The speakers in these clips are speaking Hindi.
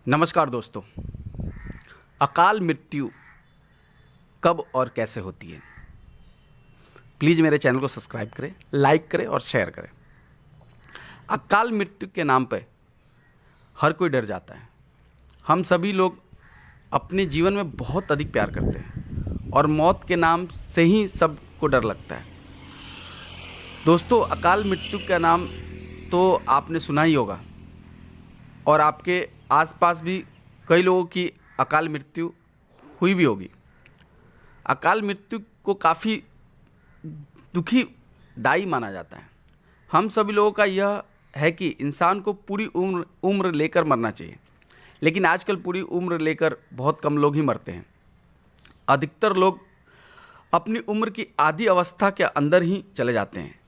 नमस्कार दोस्तों। अकाल मृत्यु कब और कैसे होती है? प्लीज़ मेरे चैनल को सब्सक्राइब करें, लाइक करें और शेयर करें। अकाल मृत्यु के नाम पे हर कोई डर जाता है। हम सभी लोग अपने जीवन में बहुत अधिक प्यार करते हैं और मौत के नाम से ही सबको डर लगता है। दोस्तों, अकाल मृत्यु का नाम तो आपने सुना ही होगा और आपके आसपास भी कई लोगों की अकाल मृत्यु हुई भी होगी। अकाल मृत्यु को काफ़ी दुखीदायी माना जाता है। हम सभी लोगों का यह है कि इंसान को पूरी उम्र लेकर मरना चाहिए, लेकिन आजकल पूरी उम्र लेकर बहुत कम लोग ही मरते हैं। अधिकतर लोग अपनी उम्र की आधी अवस्था के अंदर ही चले जाते हैं।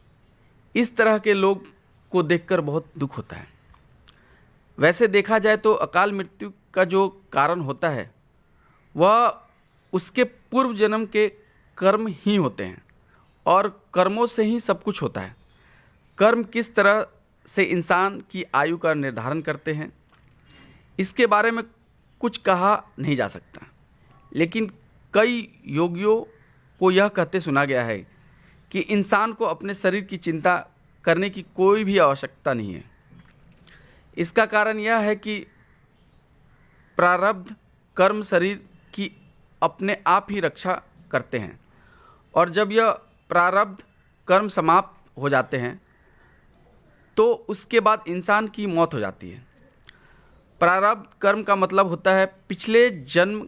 इस तरह के लोग को देखकर बहुत दुख होता है। वैसे देखा जाए तो अकाल मृत्यु का जो कारण होता है वह उसके पूर्व जन्म के कर्म ही होते हैं और कर्मों से ही सब कुछ होता है। कर्म किस तरह से इंसान की आयु का निर्धारण करते हैं, इसके बारे में कुछ कहा नहीं जा सकता, लेकिन कई योगियों को यह कहते सुना गया है कि इंसान को अपने शरीर की चिंता करने की कोई भी आवश्यकता नहीं है। इसका कारण यह है कि प्रारब्ध कर्म शरीर की अपने आप ही रक्षा करते हैं और जब यह प्रारब्ध कर्म समाप्त हो जाते हैं तो उसके बाद इंसान की मौत हो जाती है। प्रारब्ध कर्म का मतलब होता है पिछले जन्म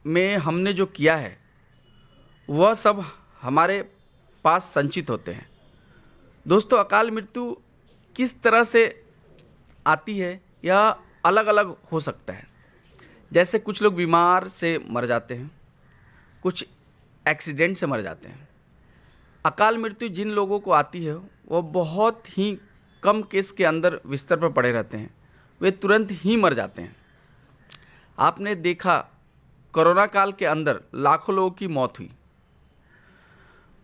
में हमने जो किया है वह सब हमारे पास संचित होते हैं। दोस्तों, अकाल मृत्यु किस तरह से आती है यह अलग अलग हो सकता है। जैसे कुछ लोग बीमार से मर जाते हैं, कुछ एक्सीडेंट से मर जाते हैं। अकाल मृत्यु जिन लोगों को आती है वह बहुत ही कम केस के अंदर बिस्तर पर पड़े रहते हैं, वे तुरंत ही मर जाते हैं। आपने देखा कोरोना काल के अंदर लाखों लोगों की मौत हुई,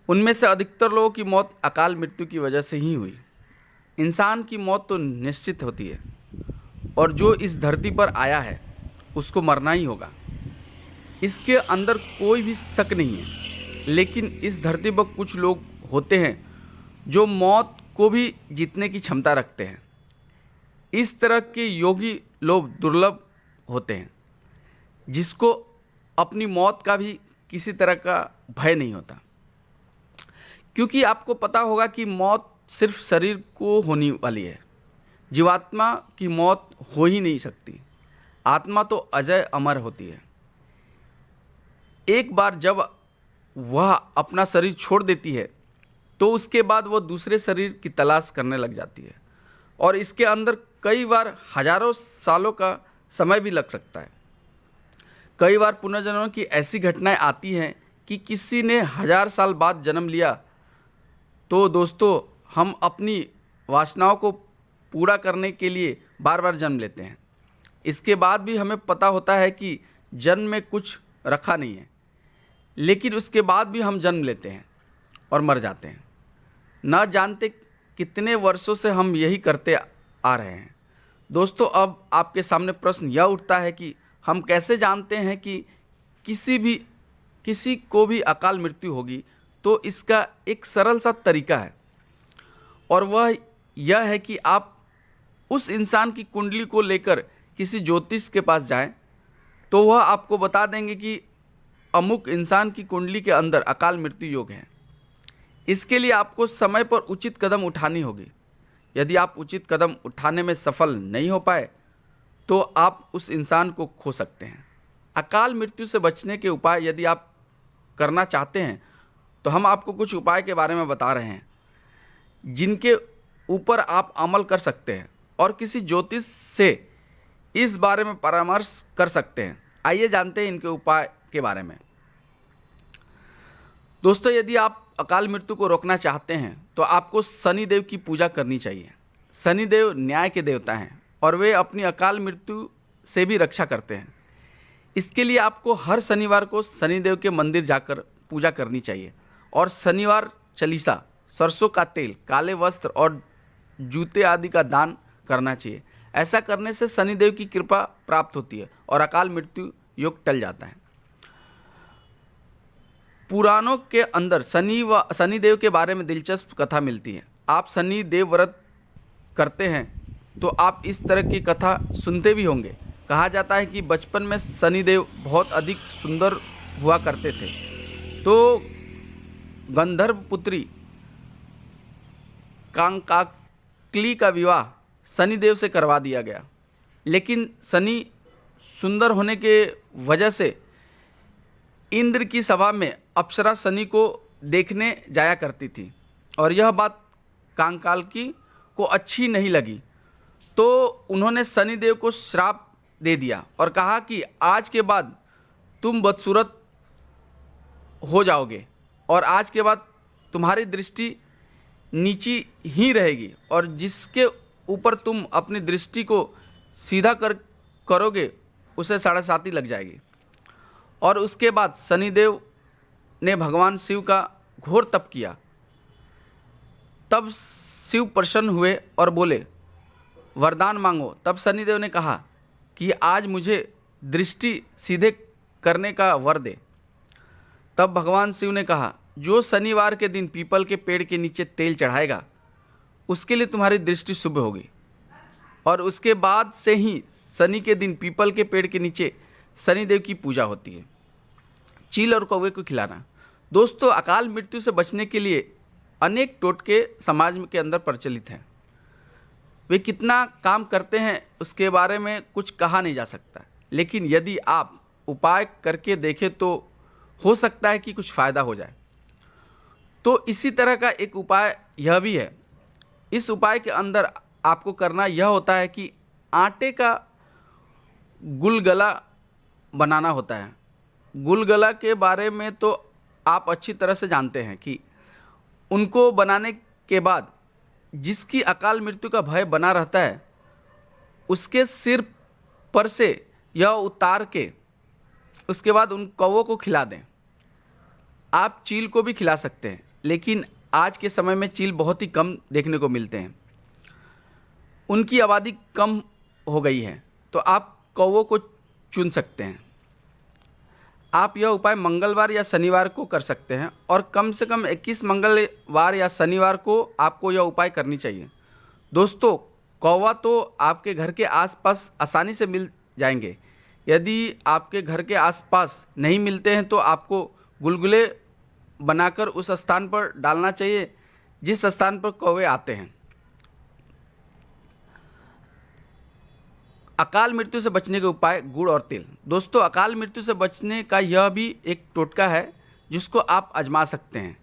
उनमें से अधिकतर लोगों की मौत अकाल मृत्यु की वजह से ही हुई। इंसान की मौत तो निश्चित होती है और जो इस धरती पर आया है उसको मरना ही होगा, इसके अंदर कोई भी शक नहीं है। लेकिन इस धरती पर कुछ लोग होते हैं जो मौत को भी जीतने की क्षमता रखते हैं। इस तरह के योगी लोग दुर्लभ होते हैं जिसको अपनी मौत का भी किसी तरह का भय नहीं होता, क्योंकि आपको पता होगा कि मौत सिर्फ शरीर को होने वाली है। जीवात्मा की मौत हो ही नहीं सकती। आत्मा तो अजय अमर होती है। एक बार जब वह अपना शरीर छोड़ देती है तो उसके बाद वह दूसरे शरीर की तलाश करने लग जाती है और इसके अंदर कई बार हजारों सालों का समय भी लग सकता है। कई बार पुनर्जन्म की ऐसी घटनाएं आती हैं कि किसी ने 1000 साल बाद जन्म लिया तो दोस्तों, हम अपनी वासनाओं को पूरा करने के लिए बार बार जन्म लेते हैं। इसके बाद भी हमें पता होता है कि जन्म में कुछ रखा नहीं है, लेकिन उसके बाद भी हम जन्म लेते हैं और मर जाते हैं। न जानते कितने वर्षों से हम यही करते आ रहे हैं। दोस्तों, अब आपके सामने प्रश्न यह उठता है कि हम कैसे जानते हैं कि किसी को भी अकाल मृत्यु होगी। तो इसका एक सरल सा तरीका है और वह यह है कि आप उस इंसान की कुंडली को लेकर किसी ज्योतिष के पास जाएं तो वह आपको बता देंगे कि अमुक इंसान की कुंडली के अंदर अकाल मृत्यु योग है। इसके लिए आपको समय पर उचित कदम उठानी होगी। यदि आप उचित कदम उठाने में सफल नहीं हो पाए तो आप उस इंसान को खो सकते हैं। अकाल मृत्यु से बचने के उपाय यदि आप करना चाहते हैं तो हम आपको कुछ उपाय के बारे में बता रहे हैं जिनके ऊपर आप अमल कर सकते हैं और किसी ज्योतिष से इस बारे में परामर्श कर सकते हैं। आइए जानते हैं इनके उपाय के बारे में। दोस्तों, यदि आप अकाल मृत्यु को रोकना चाहते हैं तो आपको शनिदेव की पूजा करनी चाहिए। शनिदेव न्याय के देवता हैं और वे अपनी अकाल मृत्यु से भी रक्षा करते हैं। इसके लिए आपको हर शनिवार को शनिदेव के मंदिर जाकर पूजा करनी चाहिए और शनिवार चालीसा, सरसों का तेल, काले वस्त्र और जूते आदि का दान करना चाहिए। ऐसा करने से शनिदेव की कृपा प्राप्त होती है और अकाल मृत्यु योग टल जाता है। पुराणों के अंदर शनिदेव के बारे में दिलचस्प कथा मिलती है। आप शनिदेव व्रत करते हैं तो आप इस तरह की कथा सुनते भी होंगे। कहा जाता है कि बचपन में शनिदेव बहुत अधिक सुंदर हुआ करते थे, तो गंधर्व पुत्री कांकाक्ली का विवाह शनिदेव से करवा दिया गया। लेकिन शनि सुंदर होने के वजह से इंद्र की सभा में अप्सरा शनि को देखने जाया करती थी और यह बात कांकाक्ली को अच्छी नहीं लगी, तो उन्होंने शनिदेव को श्राप दे दिया और कहा कि आज के बाद तुम बदसूरत हो जाओगे और आज के बाद तुम्हारी दृष्टि नीची ही रहेगी और जिसके ऊपर तुम अपनी दृष्टि को सीधा करोगे उसे 7.5 लग जाएगी। और उसके बाद शनिदेव ने भगवान शिव का घोर तप किया। तब शिव प्रसन्न हुए और बोले, वरदान मांगो। तब शनिदेव ने कहा कि आज मुझे दृष्टि सीधे करने का वर दे। तब भगवान शिव ने कहा, जो शनिवार के दिन पीपल के पेड़ के नीचे तेल चढ़ाएगा उसके लिए तुम्हारी दृष्टि शुभ होगी। और उसके बाद से ही शनि के दिन पीपल के पेड़ के नीचे शनिदेव की पूजा होती है। चील और कौवे को खिलाना। दोस्तों, अकाल मृत्यु से बचने के लिए अनेक टोटके समाज के अंदर प्रचलित हैं। वे कितना काम करते हैं उसके बारे में कुछ कहा नहीं जा सकता, लेकिन यदि आप उपाय करके देखें तो हो सकता है कि कुछ फ़ायदा हो जाए। तो इसी तरह का एक उपाय यह भी है। इस उपाय के अंदर आपको करना यह होता है कि आटे का गुलगला बनाना होता है। गुलगला के बारे में तो आप अच्छी तरह से जानते हैं कि उनको बनाने के बाद जिसकी अकाल मृत्यु का भय बना रहता है उसके सिर पर से यह उतार के उसके बाद उन कौवों को खिला दें। आप चील को भी खिला सकते हैं, लेकिन आज के समय में चील बहुत ही कम देखने को मिलते हैं, उनकी आबादी कम हो गई है, तो आप कौवों को चुन सकते हैं। आप यह उपाय मंगलवार या शनिवार को कर सकते हैं और कम से कम 21 मंगलवार या शनिवार को आपको यह उपाय करनी चाहिए। दोस्तों, कौवा तो आपके घर के आसपास आसानी से मिल जाएंगे। यदि आपके घर के आसपास नहीं मिलते हैं तो आपको गुलगुले बनाकर उस स्थान पर डालना चाहिए जिस स्थान पर कौवे आते हैं। अकाल मृत्यु से बचने के उपाय, गुड़ और तेल। दोस्तों, अकाल मृत्यु से बचने का यह भी एक टोटका है जिसको आप आजमा सकते हैं।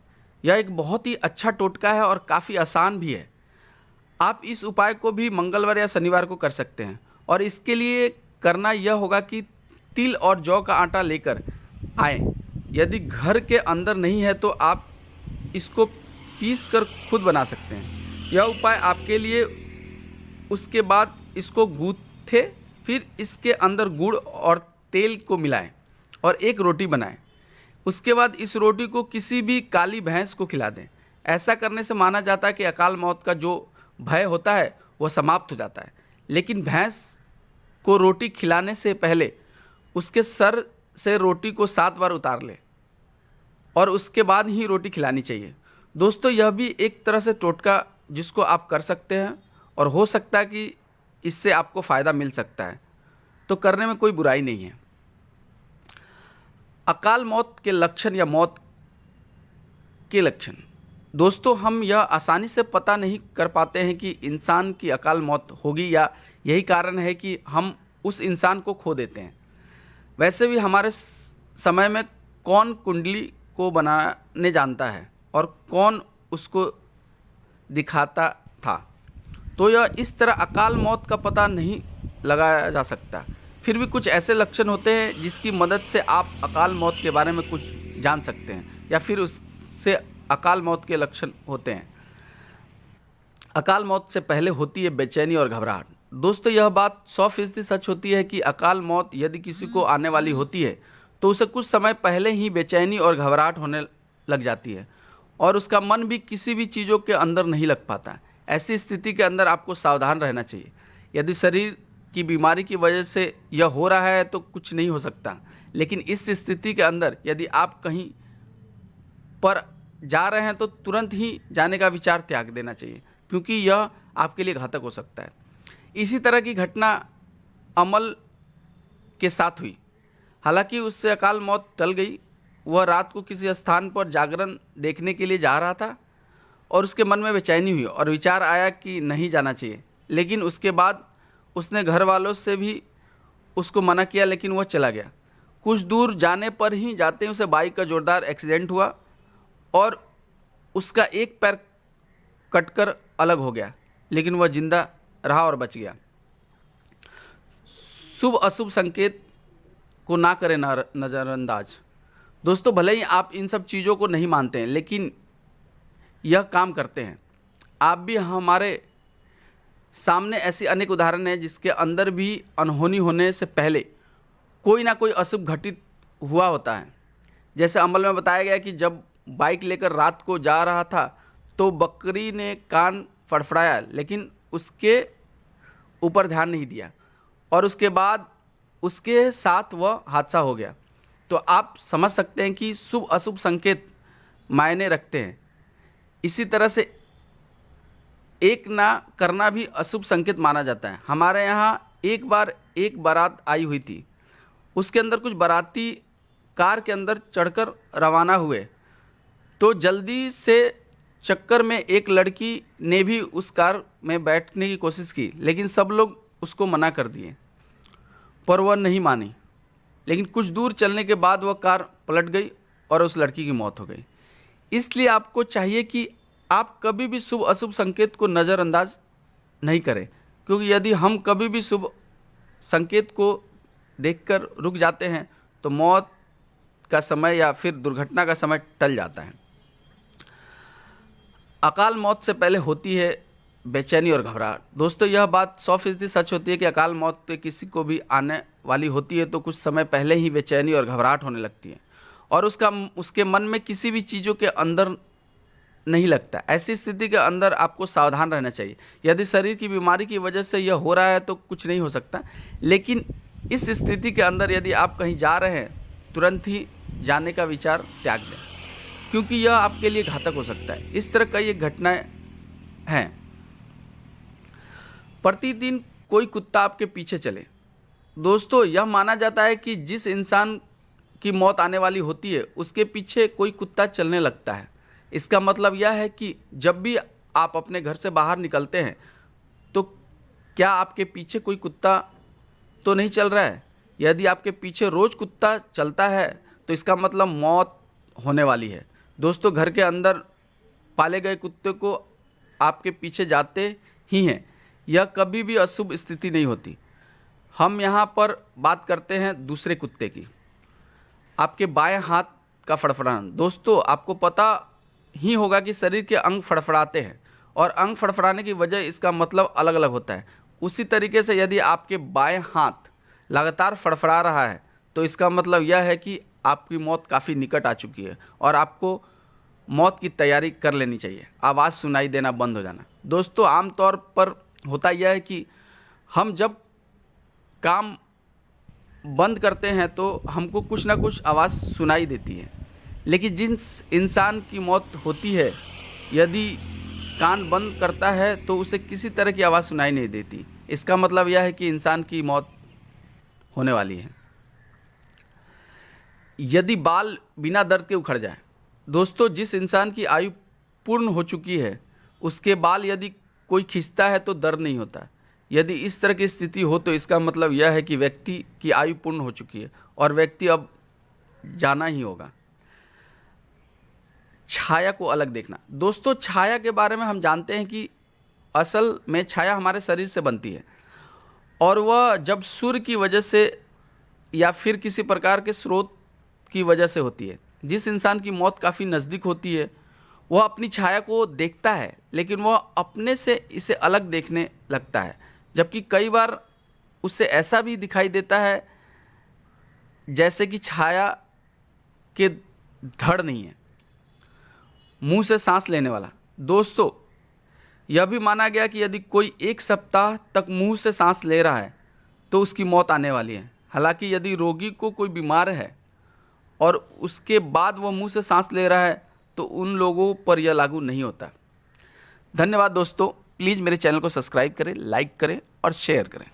यह एक बहुत ही अच्छा टोटका है और काफ़ी आसान भी है। आप इस उपाय को भी मंगलवार या शनिवार को कर सकते हैं और इसके लिए करना यह होगा कि तिल और जौ का आटा लेकर आएँ। यदि घर के अंदर नहीं है तो आप इसको पीस कर खुद बना सकते हैं। यह उपाय आपके लिए। उसके बाद इसको गूँथे, फिर इसके अंदर गुड़ और तेल को मिलाएं और एक रोटी बनाएं। उसके बाद इस रोटी को किसी भी काली भैंस को खिला दें। ऐसा करने से माना जाता है कि अकाल मौत का जो भय होता है वह समाप्त हो जाता है। लेकिन भैंस को रोटी खिलाने से पहले उसके सर से रोटी को 7 बार उतार ले और उसके बाद ही रोटी खिलानी चाहिए। दोस्तों, यह भी एक तरह से टोटका जिसको आप कर सकते हैं और हो सकता है कि इससे आपको फ़ायदा मिल सकता है, तो करने में कोई बुराई नहीं है। अकाल मौत के लक्षण या मौत के लक्षण। दोस्तों, हम यह आसानी से पता नहीं कर पाते हैं कि इंसान की अकाल मौत होगी, या यही कारण है कि हम उस इंसान को खो देते हैं। वैसे भी हमारे समय में कौन कुंडली को बनाने जानता है और कौन उसको दिखाता था, तो यह इस तरह अकाल मौत का पता नहीं लगाया जा सकता। फिर भी कुछ ऐसे लक्षण होते हैं जिसकी मदद से आप अकाल मौत के बारे में कुछ जान सकते हैं, या फिर उससे अकाल मौत के लक्षण होते हैं। अकाल मौत से पहले होती है बेचैनी और घबराहट। दोस्तों, यह बात 100% सच होती है कि अकाल मौत यदि किसी को आने वाली होती है तो उसे कुछ समय पहले ही बेचैनी और घबराहट होने लग जाती है और उसका मन भी किसी भी चीज़ों के अंदर नहीं लग पाता। ऐसी स्थिति के अंदर आपको सावधान रहना चाहिए। यदि शरीर की बीमारी की वजह से यह हो रहा है तो कुछ नहीं हो सकता, लेकिन इस स्थिति के अंदर यदि आप कहीं पर जा रहे हैं तो तुरंत ही जाने का विचार त्याग देना चाहिए, क्योंकि यह आपके लिए घातक हो सकता है। इसी तरह की घटना अमल के साथ हुई। हालांकि उससे अकाल मौत टल गई। वह रात को किसी स्थान पर जागरण देखने के लिए जा रहा था और उसके मन में बेचैनी हुई और विचार आया कि नहीं जाना चाहिए, लेकिन उसके बाद उसने घर वालों से भी उसको मना किया, लेकिन वह चला गया। कुछ दूर जाने पर ही जाते ही उसे बाइक का जोरदार एक्सीडेंट हुआ और उसका एक पैर कटकर अलग हो गया, लेकिन वह जिंदा रहा और बच गया। शुभ अशुभ संकेत को ना करें नज़रअंदाज। दोस्तों, भले ही आप इन सब चीज़ों को नहीं मानते हैं, लेकिन यह काम करते हैं। आप भी हमारे सामने ऐसी अनेक उदाहरण हैं जिसके अंदर भी अनहोनी होने से पहले कोई ना कोई अशुभ घटित हुआ होता है। जैसे अमल में बताया गया कि जब बाइक लेकर रात को जा रहा था तो बकरी ने कान फड़फड़ाया, लेकिन उसके ऊपर ध्यान नहीं दिया और उसके बाद उसके साथ वह हादसा हो गया। तो आप समझ सकते हैं कि शुभ अशुभ संकेत मायने रखते हैं। इसी तरह से एक ना करना भी अशुभ संकेत माना जाता है। हमारे यहाँ एक बार एक बारात आई हुई थी। उसके अंदर कुछ बाराती कार के अंदर चढ़कर रवाना हुए, तो जल्दी से चक्कर में एक लड़की ने भी उस कार में बैठने की कोशिश की, लेकिन सब लोग उसको मना कर दिए, पर वह नहीं मानी। लेकिन कुछ दूर चलने के बाद वह कार पलट गई और उस लड़की की मौत हो गई। इसलिए आपको चाहिए कि आप कभी भी शुभ अशुभ संकेत को नज़रअंदाज नहीं करें, क्योंकि यदि हम कभी भी शुभ संकेत को देखकर रुक जाते हैं तो मौत का समय या फिर दुर्घटना का समय टल जाता है। अकाल मौत से पहले होती है बेचैनी और घबराहट। दोस्तों, यह बात 100% सच होती है कि अकाल मौत तो किसी को भी आने वाली होती है तो कुछ समय पहले ही बेचैनी और घबराहट होने लगती है और उसके मन में किसी भी चीज़ों के अंदर नहीं लगता। ऐसी स्थिति के अंदर आपको सावधान रहना चाहिए। यदि शरीर की बीमारी की वजह से यह हो रहा है तो कुछ नहीं हो सकता, लेकिन इस स्थिति के अंदर यदि आप कहीं जा रहे हैं तुरंत ही जाने का विचार त्याग दें, क्योंकि यह आपके लिए घातक हो सकता है। इस तरह कई घटनाएं हैं। प्रतिदिन कोई कुत्ता आपके पीछे चले। दोस्तों, यह माना जाता है कि जिस इंसान की मौत आने वाली होती है उसके पीछे कोई कुत्ता चलने लगता है। इसका मतलब यह है कि जब भी आप अपने घर से बाहर निकलते हैं तो क्या आपके पीछे कोई कुत्ता तो नहीं चल रहा है। यदि आपके पीछे रोज कुत्ता चलता है तो इसका मतलब मौत होने वाली है। दोस्तों, घर के अंदर पाले गए कुत्ते को आपके पीछे जाते ही हैं, यह कभी भी अशुभ स्थिति नहीं होती। हम यहाँ पर बात करते हैं दूसरे कुत्ते की, आपके बाएं हाथ का फड़फड़ाना। दोस्तों, आपको पता ही होगा कि शरीर के अंग फड़फड़ाते हैं और अंग फड़फड़ाने की वजह इसका मतलब अलग अलग होता है। उसी तरीके से यदि आपके बाएं हाथ लगातार फड़फड़ा रहा है तो इसका मतलब यह है कि आपकी मौत काफ़ी निकट आ चुकी है और आपको मौत की तैयारी कर लेनी चाहिए। आवाज़ सुनाई देना बंद हो जाना। दोस्तों, आमतौर पर होता यह है कि हम जब काम बंद करते हैं तो हमको कुछ ना कुछ आवाज़ सुनाई देती है, लेकिन जिस इंसान की मौत होती है यदि कान बंद करता है तो उसे किसी तरह की आवाज़ सुनाई नहीं देती। इसका मतलब यह है कि इंसान की मौत होने वाली है। यदि बाल बिना दर्द के उखड़ जाए। दोस्तों, जिस इंसान की आयु पूर्ण हो चुकी है उसके बाल यदि कोई खींचता है तो दर्द नहीं होता। यदि इस तरह की स्थिति हो तो इसका मतलब यह है कि व्यक्ति की आयु पूर्ण हो चुकी है और व्यक्ति अब जाना ही होगा। छाया को अलग देखना। दोस्तों, छाया के बारे में हम जानते हैं कि असल में छाया हमारे शरीर से बनती है और वह जब सूर्य की वजह से या फिर किसी प्रकार के स्रोत की वजह से होती है। जिस इंसान की मौत काफ़ी नज़दीक होती है वह अपनी छाया को देखता है, लेकिन वह अपने से इसे अलग देखने लगता है, जबकि कई बार उसे ऐसा भी दिखाई देता है जैसे कि छाया के धड़ नहीं है। मुंह से सांस लेने वाला। दोस्तों, यह भी माना गया कि यदि कोई 1 सप्ताह तक मुंह से सांस ले रहा है तो उसकी मौत आने वाली है। हालांकि यदि रोगी को कोई बीमार है और उसके बाद वह मुंह से सांस ले रहा है तो उन लोगों पर यह लागू नहीं होता। धन्यवाद दोस्तों। प्लीज़ मेरे चैनल को सब्सक्राइब करें, लाइक करें और शेयर करें।